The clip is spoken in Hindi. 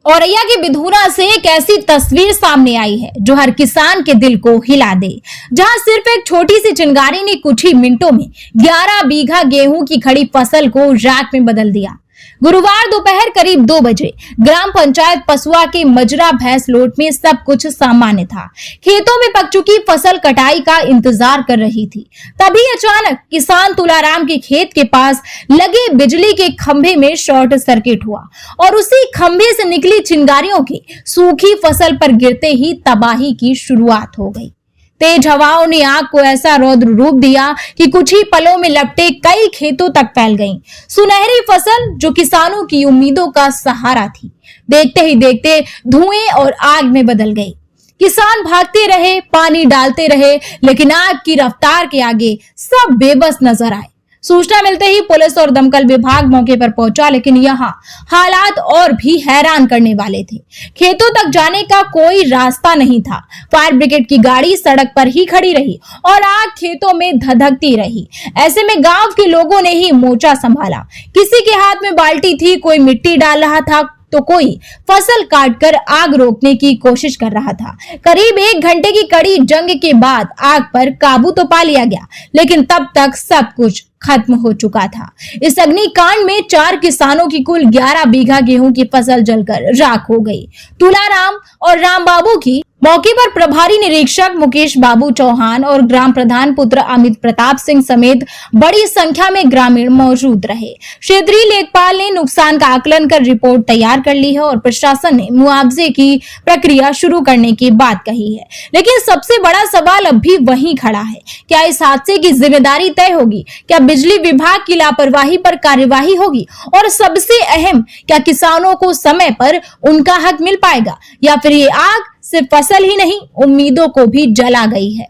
औरैया के बिधूरा से एक ऐसी तस्वीर सामने आई है जो हर किसान के दिल को हिला दे, जहां सिर्फ एक छोटी सी चिंगारी ने कुछ ही मिनटों में 11 बीघा गेहूं की खड़ी फसल को राख में बदल दिया। गुरुवार दोपहर करीब 2 बजे ग्राम पंचायत पसुआ के मजरा भैंस लोट में सब कुछ सामान्य था। खेतों में पक चुकी फसल कटाई का इंतजार कर रही थी। तभी अचानक किसान तुलाराम के खेत के पास लगे बिजली के खंभे में शॉर्ट सर्किट हुआ और उसी खंभे से निकली चिंगारियों के सूखी फसल पर गिरते ही तबाही की शुरुआत हो गई। तेज हवाओं ने आग को ऐसा रौद्र रूप दिया कि कुछ ही पलों में लपटे कई खेतों तक फैल गईं। सुनहरी फसल जो किसानों की उम्मीदों का सहारा थी, देखते ही देखते धुएं और आग में बदल गई। किसान भागते रहे, पानी डालते रहे, लेकिन आग की रफ्तार के आगे सब बेबस नजर आए। सूचना मिलते ही पुलिस और दमकल विभाग मौके पर पहुंचा, लेकिन यहाँ हालात और भी हैरान करने वाले थे। खेतों तक जाने का कोई रास्ता नहीं था। फायर ब्रिगेड की गाड़ी सड़क पर ही खड़ी रही और आग खेतों में धधकती रही। ऐसे में गांव के लोगों ने ही मोर्चा संभाला। किसी के हाथ में बाल्टी थी, कोई मिट्टी डाल रहा था तो कोई फसल काटकर आग रोकने की कोशिश कर रहा था। करीब 1 घंटे की कड़ी जंग के बाद आग पर काबू तो पा लिया गया, लेकिन तब तक सब कुछ खत्म हो चुका था। इस अग्निकांड में 4 किसानों की कुल 11 बीघा गेहूं की फसल जलकर राख हो गई। तुलाराम और राम बाबू की मौके पर प्रभारी निरीक्षक मुकेश बाबू चौहान और ग्राम प्रधान पुत्र अमित प्रताप सिंह समेत बड़ी संख्या में ग्रामीण मौजूद रहे। क्षेत्रीय लेखपाल ने नुकसान का आकलन कर रिपोर्ट तैयार कर ली है और प्रशासन ने मुआवजे की प्रक्रिया शुरू करने की बात कही है। लेकिन सबसे बड़ा सवाल अब भी वहीं खड़ा है, क्या इस हादसे की जिम्मेदारी तय होगी? क्या बिजली विभाग की लापरवाही पर कार्यवाही होगी? और सबसे अहम, क्या किसानों को समय पर उनका हक मिल पाएगा, या फिर ये आग सिर्फ फसल ही नहीं, उम्मीदों को भी जला गई है?